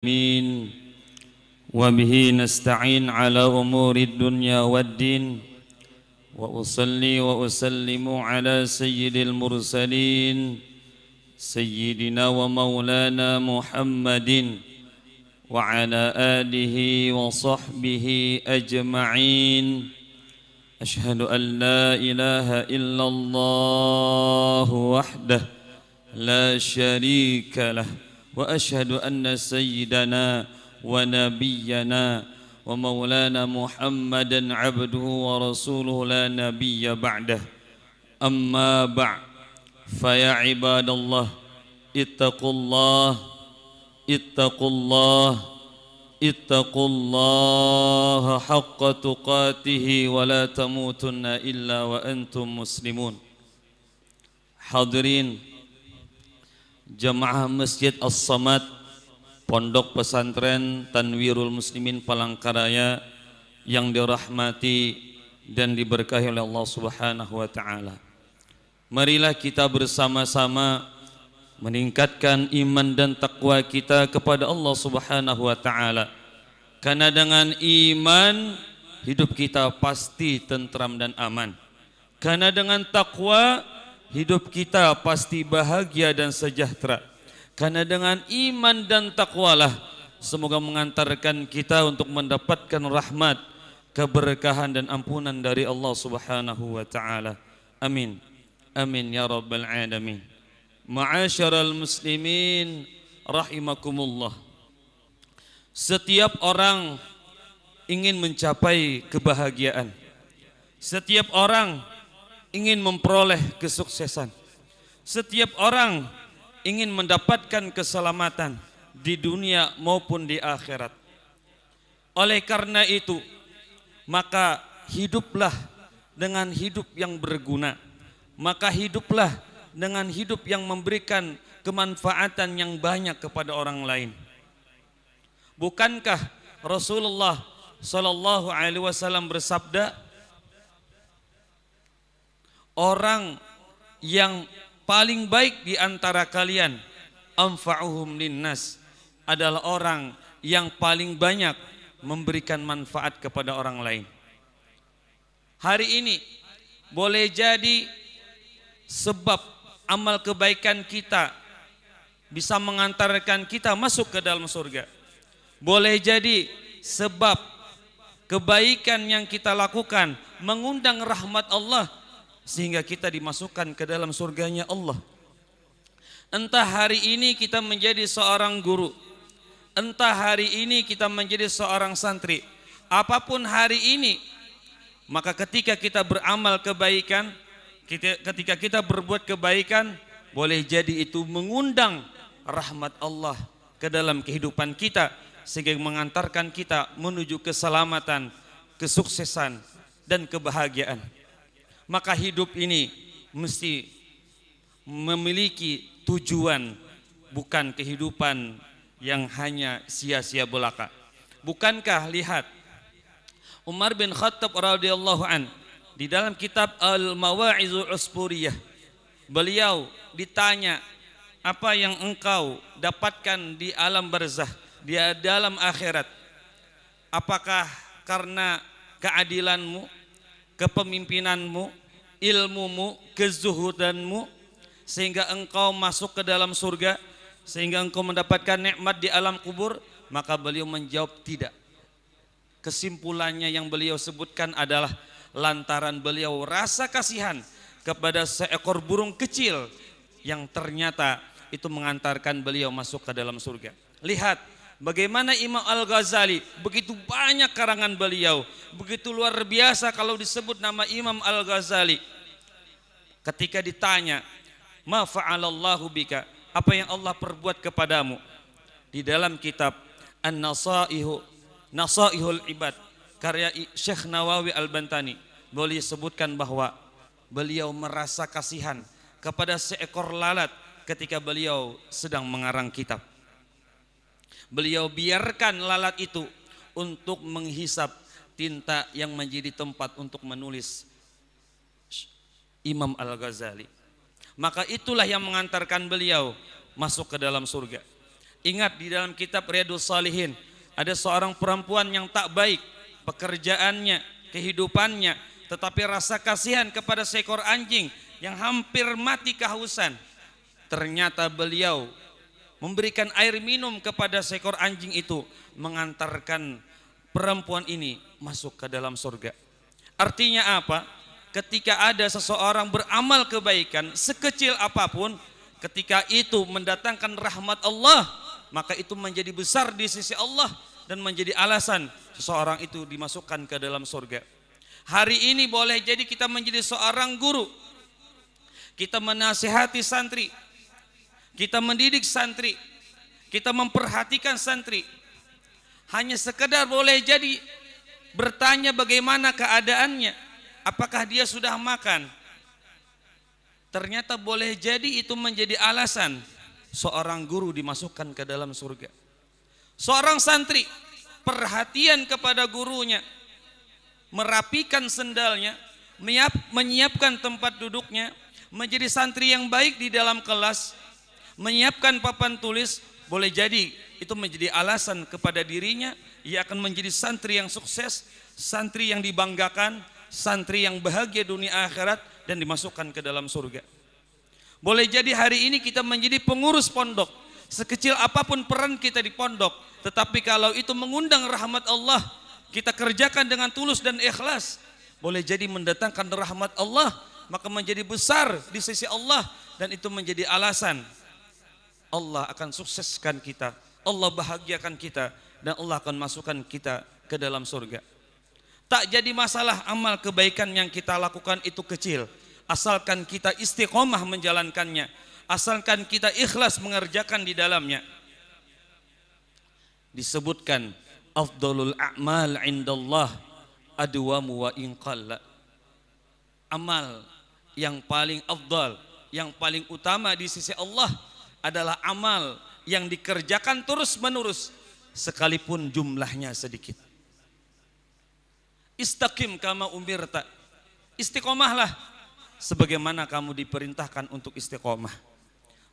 آمين. وبه نستعين على أمور الدنيا والدين وأصلي وأسلم على سيد المرسلين سيدنا ومولانا محمد وعلى آله وصحبه أجمعين. أشهد أن لا إله إلا الله وحده لا شريك له وأشهد أن سيدنا ونبينا ومولانا محمدا عبده ورسوله لا نبي بعده. أما بعد فيا عباد الله اتقوا الله اتقوا الله اتقوا الله حق تقاته ولا تموتن إلا وأنتم مسلمون. Hadirin Jamaah Masjid As-Samad Pondok Pesantren Tanwirul Muslimin Palangkaraya yang dirahmati dan diberkahi oleh Allah Subhanahu wa taala. Marilah kita bersama-sama meningkatkan iman dan takwa kita kepada Allah Subhanahu wa taala. Karena dengan iman hidup kita pasti tentram dan aman. Karena dengan takwa hidup kita pasti bahagia dan sejahtera. Karena dengan iman dan takwalah semoga mengantarkan kita untuk mendapatkan rahmat, keberkahan dan ampunan dari Allah Subhanahu wa taala. Amin. Amin ya rabbal alamin. Ma'asyiral muslimin rahimakumullah. Setiap orang ingin mencapai kebahagiaan. Setiap orang ingin memperoleh kesuksesan. Setiap orang ingin mendapatkan keselamatan di dunia maupun di akhirat. Oleh karena itu, maka hiduplah dengan hidup yang berguna. Maka hiduplah dengan hidup yang memberikan kemanfaatan yang banyak kepada orang lain. Bukankah Rasulullah sallallahu alaihi wasallam bersabda, orang yang paling baik di antara kalian anfa'uhum linnas adalah orang yang paling banyak memberikan manfaat kepada orang lain. Hari ini boleh jadi sebab amal kebaikan kita bisa mengantarkan kita masuk ke dalam surga. Boleh jadi sebab kebaikan yang kita lakukan mengundang rahmat Allah sehingga kita dimasukkan ke dalam surganya Allah. Entah hari ini kita menjadi seorang guru, entah hari ini kita menjadi seorang santri, apapun hari ini, maka ketika kita beramal kebaikan, ketika kita berbuat kebaikan, boleh jadi itu mengundang rahmat Allah ke dalam kehidupan kita sehingga mengantarkan kita menuju keselamatan, kesuksesan dan kebahagiaan. Maka hidup ini mesti memiliki tujuan, bukan kehidupan yang hanya sia-sia belaka. Bukankah lihat Umar bin Khattab radhiyallahu an di dalam kitab Al-Mawa'izul Usfuriyah, beliau ditanya, apa yang engkau dapatkan di alam barzah, di dalam akhirat? Apakah karena keadilanmu, kepemimpinanmu, ilmumu, kezuhudanmu sehingga engkau masuk ke dalam surga, sehingga engkau mendapatkan nikmat di alam kubur? Maka beliau menjawab tidak. Kesimpulannya yang beliau sebutkan adalah lantaran beliau rasa kasihan kepada seekor burung kecil yang ternyata itu mengantarkan beliau masuk ke dalam surga. Lihat bagaimana Imam Al-Ghazali, begitu banyak karangan beliau, begitu luar biasa kalau disebut nama Imam Al-Ghazali. Ketika ditanya, ma fa'alallahu bika, apa yang Allah perbuat kepadamu? Di dalam kitab Nasaihul Ibad karya Syekh Nawawi Al-Bantani, beliau sebutkan bahwa beliau merasa kasihan kepada seekor lalat ketika beliau sedang mengarang kitab. Beliau biarkan lalat itu untuk menghisap tinta yang menjadi tempat untuk menulis Imam Al-Ghazali. Maka itulah yang mengantarkan beliau masuk ke dalam surga. Ingat di dalam kitab Riyadhus Shalihin ada seorang perempuan yang tak baik pekerjaannya, kehidupannya, tetapi rasa kasihan kepada seekor anjing yang hampir mati kehausan. Ternyata beliau memberikan air minum kepada seekor anjing itu, mengantarkan perempuan ini masuk ke dalam surga. Artinya apa? Ketika ada seseorang beramal kebaikan sekecil apapun, ketika itu mendatangkan rahmat Allah, maka itu menjadi besar di sisi Allah dan menjadi alasan seseorang itu dimasukkan ke dalam surga. Hari ini boleh jadi kita menjadi seorang guru, kita menasihati santri, kita mendidik santri, kita memperhatikan santri. Hanya sekedar boleh jadi bertanya bagaimana keadaannya, apakah dia sudah makan. Ternyata boleh jadi itu menjadi alasan seorang guru dimasukkan ke dalam surga. Seorang santri perhatian kepada gurunya, merapikan sendalnya, menyiapkan tempat duduknya, menjadi santri yang baik di dalam kelas, menyiapkan papan tulis, boleh jadi itu menjadi alasan kepada dirinya, ia akan menjadi santri yang sukses, santri yang dibanggakan, santri yang bahagia dunia akhirat dan dimasukkan ke dalam surga. Boleh jadi hari ini kita menjadi pengurus pondok, sekecil apapun peran kita di pondok, tetapi kalau itu mengundang rahmat Allah, kita kerjakan dengan tulus dan ikhlas, boleh jadi mendatangkan rahmat Allah, maka menjadi besar di sisi Allah, dan itu menjadi alasan Allah akan sukseskan kita, Allah bahagiakan kita, dan Allah akan masukkan kita ke dalam surga. Tak jadi masalah amal kebaikan yang kita lakukan itu kecil, asalkan kita istiqomah menjalankannya, asalkan kita ikhlas mengerjakan di dalamnya. Disebutkan afdalul a'mal indallah adwamu wa in qalla. Amal yang paling afdal, yang paling utama di sisi Allah adalah amal yang dikerjakan terus menerus sekalipun jumlahnya sedikit. Istaqim kama umirta, istiqomahlah sebagaimana kamu diperintahkan untuk istiqomah.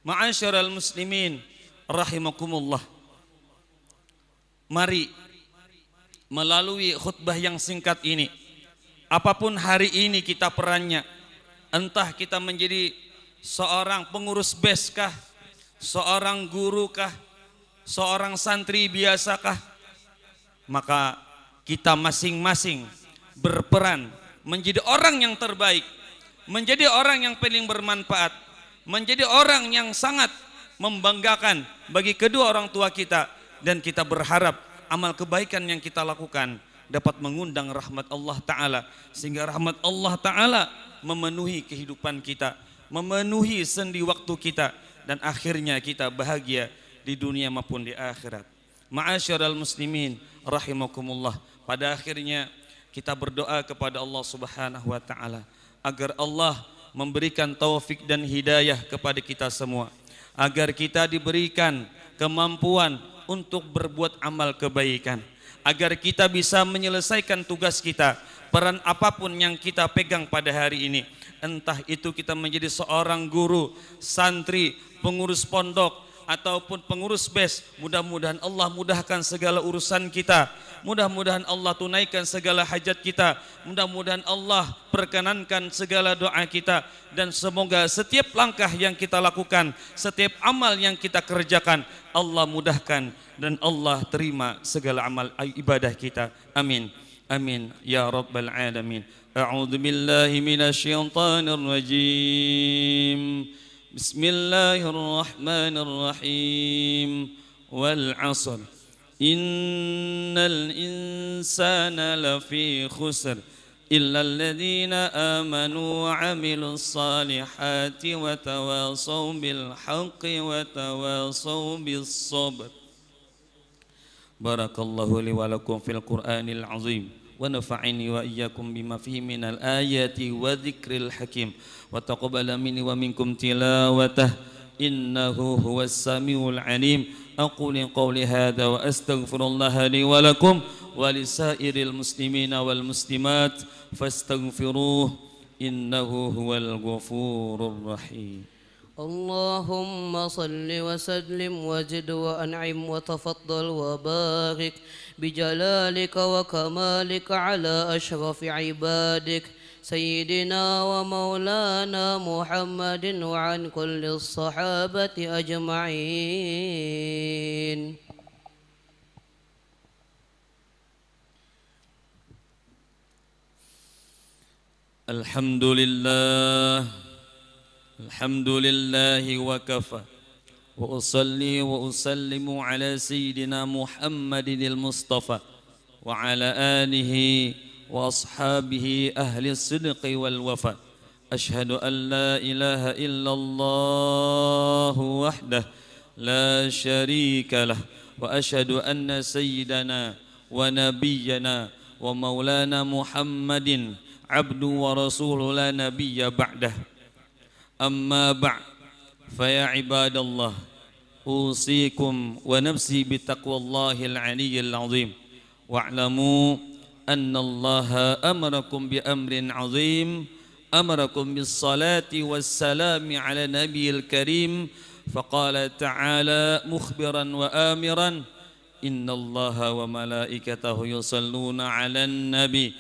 Ma'asyiral muslimin rahimakumullah, mari melalui khutbah yang singkat ini, apapun hari ini kita perannya, entah kita menjadi seorang pengurus BES kah, seorang guru kah, seorang santri biasa kah, maka kita masing-masing berperan menjadi orang yang terbaik, menjadi orang yang paling bermanfaat, menjadi orang yang sangat membanggakan bagi kedua orang tua kita, dan kita berharap amal kebaikan yang kita lakukan dapat mengundang rahmat Allah Ta'ala, sehingga rahmat Allah Ta'ala memenuhi kehidupan kita, memenuhi sendi waktu kita, dan akhirnya kita bahagia di dunia maupun di akhirat. Ma'asyiral muslimin rahimakumullah, pada akhirnya kita berdoa kepada Allah Subhanahu wa Ta'ala agar Allah memberikan taufik dan hidayah kepada kita semua, agar kita diberikan kemampuan untuk berbuat amal kebaikan, agar kita bisa menyelesaikan tugas kita, peran apapun yang kita pegang pada hari ini, entah itu kita menjadi seorang guru, santri, pengurus pondok, ataupun pengurus BES. Mudah-mudahan Allah mudahkan segala urusan kita, mudah-mudahan Allah tunaikan segala hajat kita, mudah-mudahan Allah perkenankan segala doa kita, dan semoga setiap langkah yang kita lakukan, setiap amal yang kita kerjakan, Allah mudahkan dan Allah terima segala amal ibadah kita. Amin, amin ya rabbal alamin. A'udzu billahi minasyaitonir rajim. Bismillahirrahmanirrahim. Wal 'asr innal insana lafi khusr illa alladhina amanu wa 'amilus salihati wa tawasaw bil haqqi wa tawasaw bis sabr. Barakallahu li wa lakum fil Qur'anil azim, wa nafa'ini wa iyyakum bima fihi minal ayati wa dzikril hakim, wa taqabbala minni wa minkum tilawatah innahu huwas samiul alim. Aqulu qawli hadza wa astaghfirullaha li wa lakum wa lisairil muslimina wal muslimat fastaghfiruhu innahu huwal ghafurur rahim. اللهم صل وسلم وزد وأنعم وتفضل وبارك بجلالك وكمالك على أشرف عبادك سيدنا ومولانا محمد وعن كل الصحابة أجمعين. الحمد لله الحمد لله وكفى وأصلي وأسلم على سيدنا محمد المصطفى وعلى آله وأصحابه أهل الصدق والوفاء. أشهد أن لا إله إلا الله وحده لا شريك له وأشهد أن سيدنا ونبينا ومولانا محمد عبد ورسول لا نبي بعده. أما بعد فيا عباد الله أوصيكم ونفسي بتقوى الله العلي العظيم واعلموا أن الله أمركم بأمر عظيم أمركم بالصلاة والسلام على النبي الكريم فقال تعالى مخبرا وآمرا إن الله وملائكته يصلون على النبي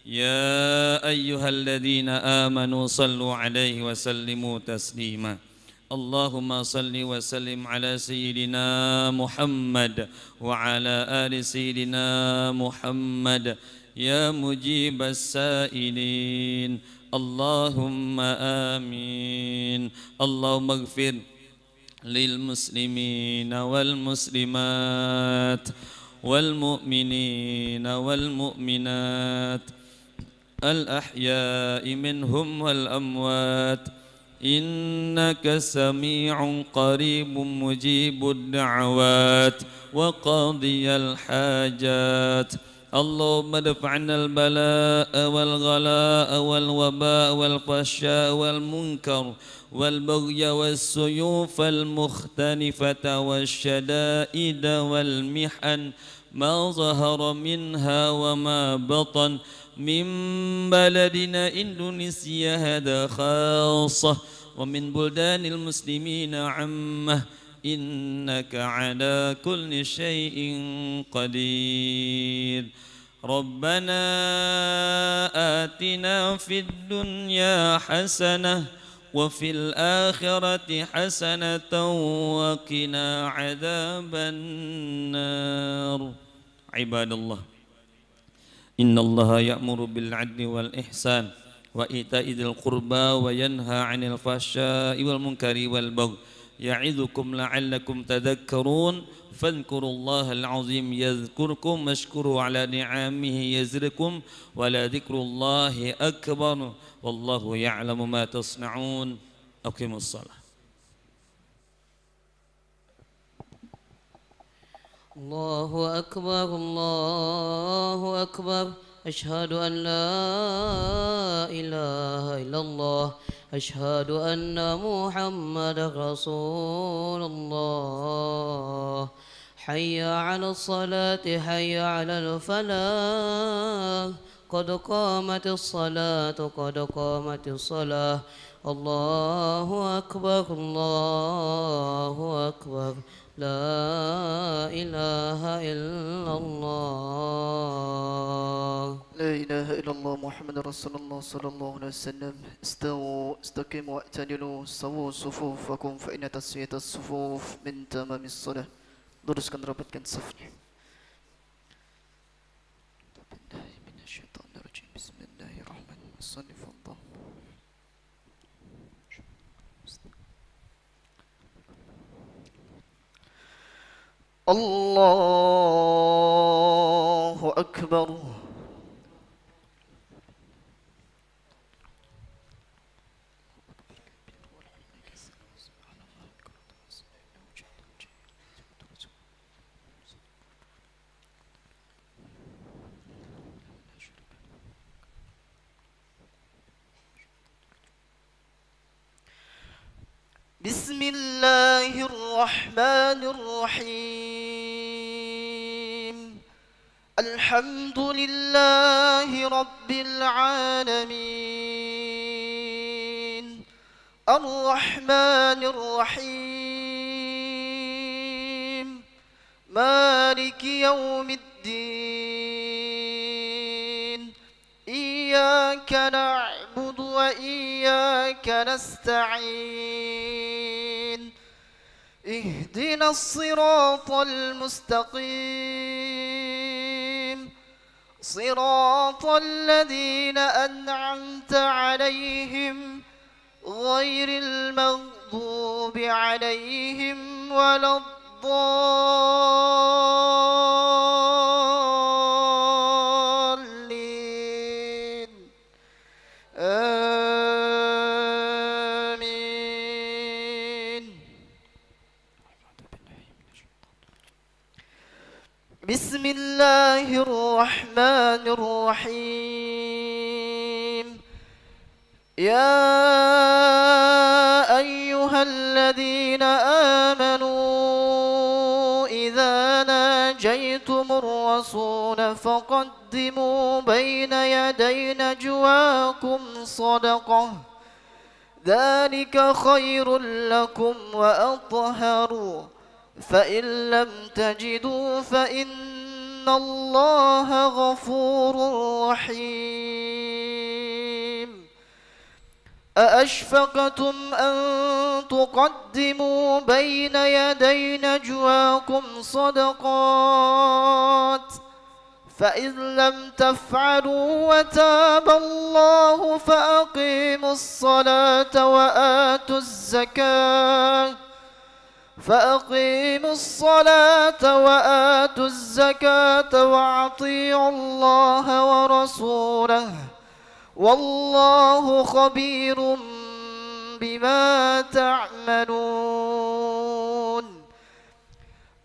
يا أيها الذين آمنوا صلوا عليه وسلموا تسليما. اللهم صل وسلم على سيدنا محمد وعلى آل سيدنا محمد يا مجيب السائلين اللهم آمين. اللهم اغفر للمسلمين والمسلمات والمؤمنين والمؤمنات الأحياء منهم والأموات إنك سميع قريب مجيب الدعوات وقاضي الحاجات. اللهم ادفع عنا البلاء والغلاء والوباء والفحشاء والمنكر والبغي والسيوف المختلفة والشدائد والمحن ما ظهر منها وما بطن من بلدنا إندونيسيا هذا خاصة ومن بلدان المسلمين عامة إنك على كل شيء قدير. ربنا آتنا في الدنيا حسنة وفي الآخرة حسنة وقنا عذاب النار. عباد الله إن الله يأمر بالعدل والإحسان وإيتاء ذي القربى وينهى عن الفحشاء والمنكر والبغي يعظكم لعلكم تذكرون فاذكروا الله العظيم يذكركم واشكروا على نعمه يزدكم ولذكر الله أكبر والله يعلم ما تصنعون. أقيموا الصلاة. الله أكبر الله أكبر أشهد أن لا إله إلا الله أشهد أن محمد رسول الله. حي على الصلاة حي على الفلاح قد قامت الصلاة قد قامت الصلاة. الله أكبر الله أكبر لا إله إلا الله. لا إله إلا الله محمد رسول الله صلى الله عليه وسلم. استووا استقيموا واعتدلوا سووا صفوفكم فإن تسوية الصفوف من تمام الصلاة. Luruskan rapatkan safnya. Bismillahirrahmanirrahim. Allahu Akbar. بسم الله الرحمن الرحيم. الحمد لله رب العالمين الرحمن الرحيم مالك يوم الدين إياك نعبد وإياك نستعين اهدنا الصراط المستقيم صراط الذين أنعمت عليهم غير المغضوب عليهم ولا الضالين آمين. بسم الله الرحمن الرحيم يا أيها الذين آمنوا إذا ناجيتم الرسول فقدموا بين يدي نجواكم صدقة ذلك خير لكم وأطهر فإن لم تجدوا فإن الله غفور رحيم أأشفقتم أن تقدموا بين يدي نجواكم صدقات فإن لم تفعلوا وتاب الله فأقيموا الصلاة وآتوا الزكاة وأطيعوا الله ورسوله والله خبير بما تعملون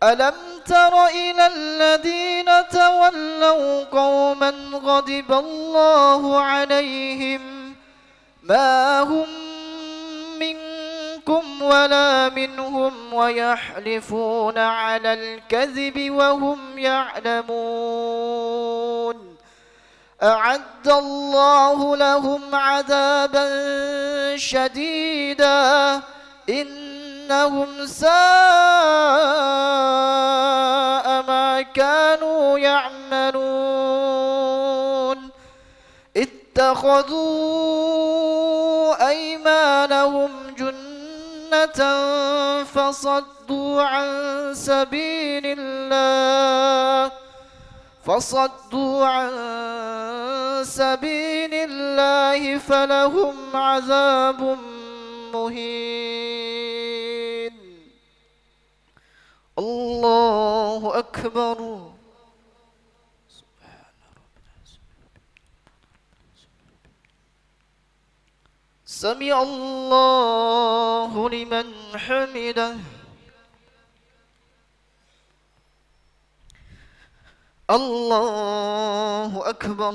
ألم تر إلى الذين تولوا قوما غضب الله عليهم ما هم منكم ولا منهم ويحلفون على الكذب وهم يعلمون أعد الله لهم عذابا شديدا إنهم ساء ما كانوا يعملون اتخذوا أيمانهم جنة فصدوا عن سبيل الله فلهم عذاب مهين. الله أكبر. سمع الله لمن حمده. الله أكبر.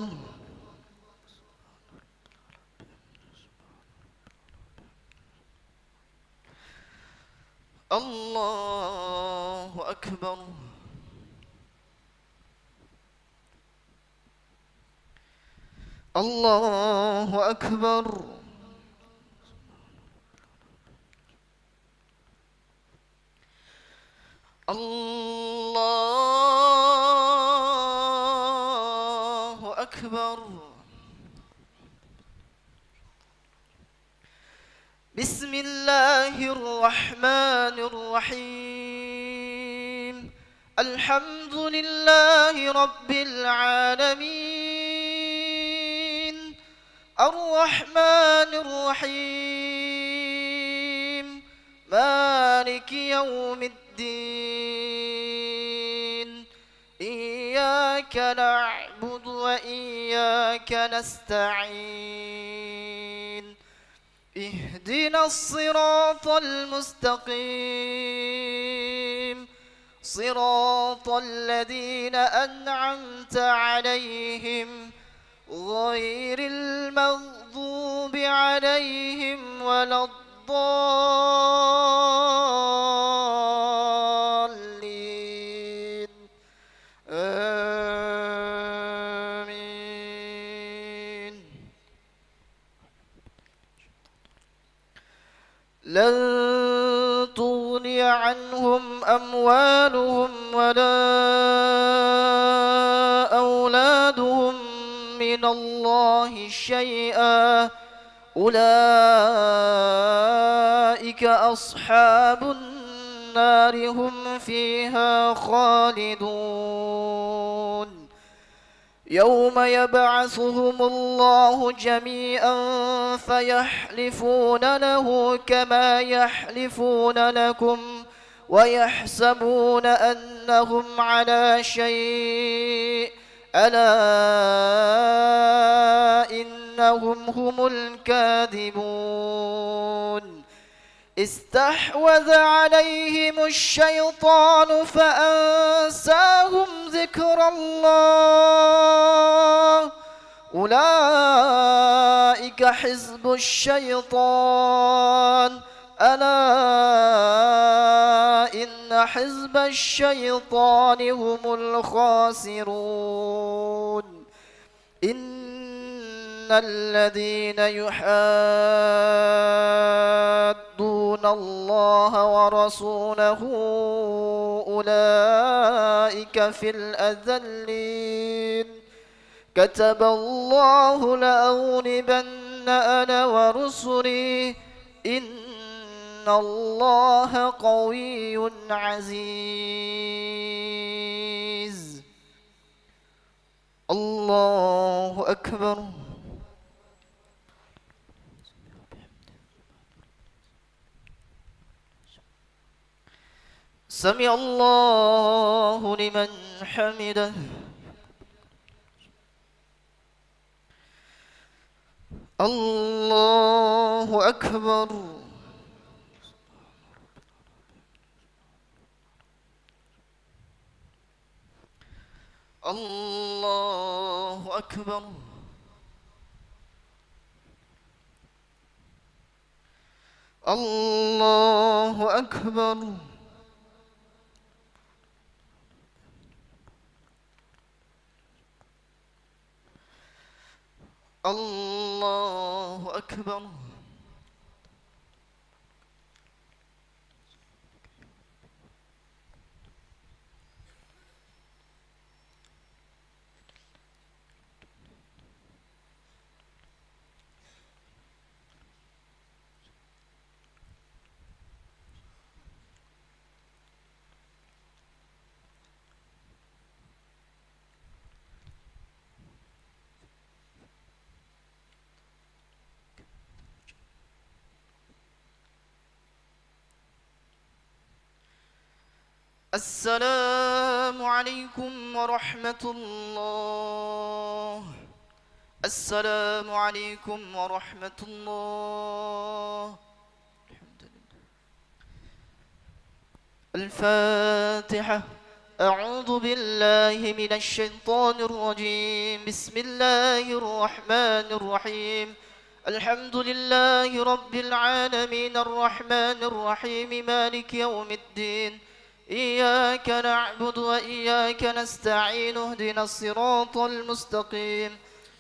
الله أكبر. الله أكبر. الله أكبر. بسم الله الرحمن الرحيم الحمد لله رب العالمين الرحمن الرحيم مالك يوم الدين إياك نعبد وإياك نستعين اهدنا الصراط المستقيم صراط الذين أنعمت عليهم غير المغضوب عليهم ولا الضالين آمين. عنهم أموالهم ولا أولادهم من الله شيئا أولئك أصحاب النار هم فيها خالدون يوم يبعثهم الله جميعا فيحلفون له كما يحلفون لكم ويحسبون أنهم على شيء ألا إنهم هم الكاذبون استحوذ عليهم الشيطان فأنساهم ذكر الله أولئك حزب الشيطان ألا إن حزب الشيطان هم الخاسرون إن الذين يحادون الله ورسوله أولئك في الأذلين كتب الله لأغلبن أنا ورسلي إن الله قوي عزيز الله أكبر سمع الله لمن حمده الله أكبر الله أكبر الله أكبر الله أكبر السلام عليكم ورحمة الله السلام عليكم ورحمة الله الحمد لله الفاتحة أعوذ بالله من الشيطان الرجيم بسم الله الرحمن الرحيم الحمد لله رب العالمين الرحمن الرحيم مالك يوم الدين إياك نعبد وإياك نستعين اهدنا الصراط المستقيم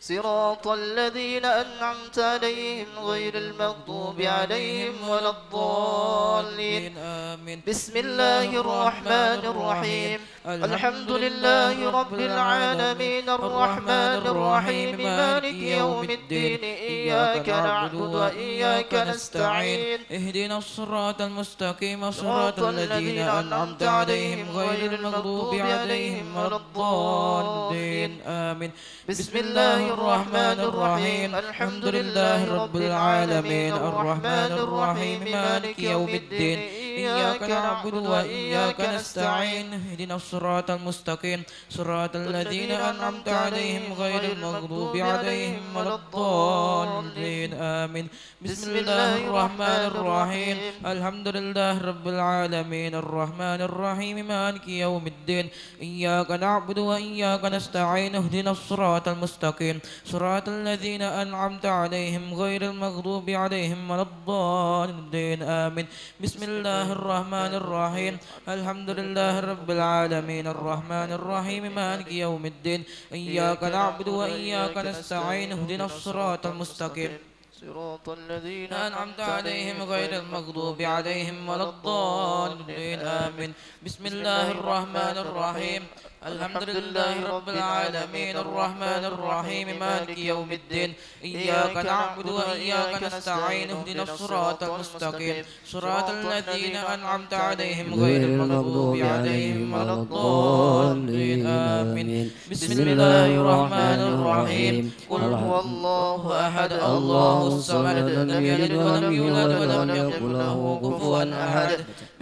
صراط الذين أنعمت عليهم غير المغضوب عليهم ولا الضالين آمين بسم الله الرحمن الرحيم الحمد لله رب العالمين الرحمن الرحيم مالك يوم الدين إياك نعبد وإياك نستعين اهدنا الصراط المستقيم صراط الذين أنعمت عليهم غير المغضوب عليهم ولا الضالين آمين بسم الله الرحمن الرحيم الحمد لله رب العالمين الرحمن الرحيم مالك يوم الدين إياك نعبد وإياك نستعين اهدنا الصراط المستقيم صراط الذين أنعمت عليهم غير المغضوب عليهم ولا الضالين آمين بسم الله الرحمن الرحيم الحمد لله رب العالمين الرحمن الرحيم مالك يوم الدين إياك نعبد وإياك نستعين اهدنا الصراط المستقيم صراط الذين أنعمت عليهم غير المغضوب عليهم ولا الضالين آمين بسم الله الرحمن الرحيم الحمد لله رب العالمين الرحمن الرحيم مالك يوم الدين إياك نعبد وإياك نستعين اهدنا الصراط المستقيم صراط الذين أنعمت عليهم غير المغضوب عليهم ولا الضالين آمين. بسم الله الرحمن الرحيم. الحمد لله رب العالمين الرحمن الرحيم مالك يوم الدين إياك نعبد وإياك نستعين اهدنا الصراط المستقيم صراط الذين أنعمت عليهم غير المغضوب عليهم ولا الضالين آمين. بسم الله الرحمن الرحيم. قل هو الله أحد الله الصمد لم يلد ولم يولد ولم يكن له كفوا أحد.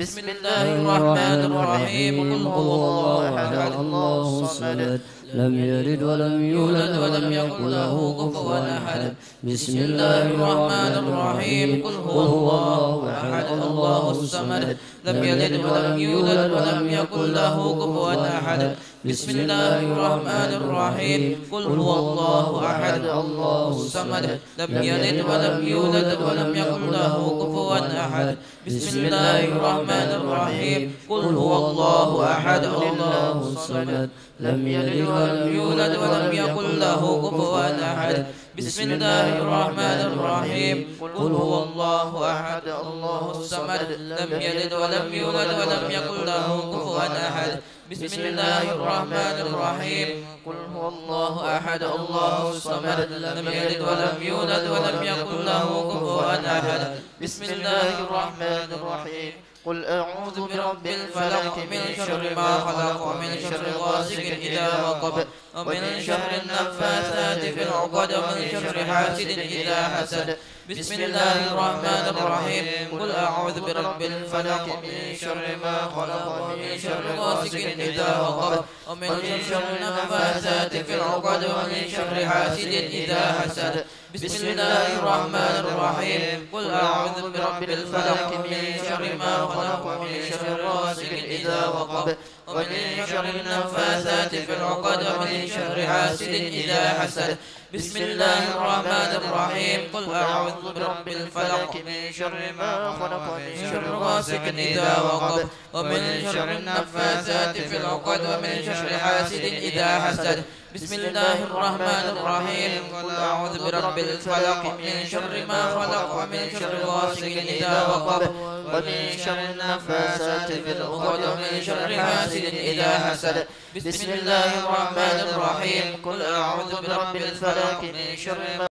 بسم الله الرحمن الرحيم. قل هو الله أحد الله الصمد لم يلد ولم يولد ولم يكن له كفوا أحد. بسم الله الرحمن الرحيم. قل هو الله أحد الله الصمد لم يلد ولم يولد ولم يكن له كفوا أحد. بسم الله الرحمن الرحيم. قل هو الله أحد الله الصمد لم يلد ولم يولد ولم يكن له كفوا أحد. بسم الله الرحمن الرحيم. قل هو الله أحد الله الصمد لم يلد ولم يولد ولم يكن له كفوا أحد. بسم الله الرحمن الرحيم. قل هو الله أحد الله الصمد لم يلد ولم يولد ولم يكن له كفوا أحد. بسم الله الرحمن الرحيم. قل هو الله أحد الله الصمد لم يلد ولم يولد ولم يكن له كفوا أحد. بسم الله الرحمن الرحيم. قل أعوذ برب الفلق من شر ما خلق ومن شر غاسق إذا وقب ومن شر النفاثات في العقد ومن شر حاسد إذا حسد. بسم الله الرحمن الرحيم. قل أعوذ برب الفلق من شر ما خلق ومن شر غاسق إذا وقب ومن شر النفاثات في العقد ومن شر حاسد إذا حسد. بسم الله الرحمن الرحيم. قل أعوذ برب الفلق من شر ما خلق ومن شر غاسق إذا وقب ومن شر النفاثات في العقد ومن شر حاسد إذا حسد. بسم الله الرحمن الرحيم. قل أعوذ برب الفلق من شر ما خلق ومن شر غاسق إذا وقب ومن شر النفاثات في العقد ومن شر حاسد إذا حسد. بسم الله الرحمن الرحيم. قل أعوذ برب الفلق من شر ما خلق ومن شر غاسق إذا وقب ومن شر النفاثات في العقد ومن شر حاسد إذا حسد. بسم الله الرحمن الرحيم. قل أعوذ برب الفلق من شر ما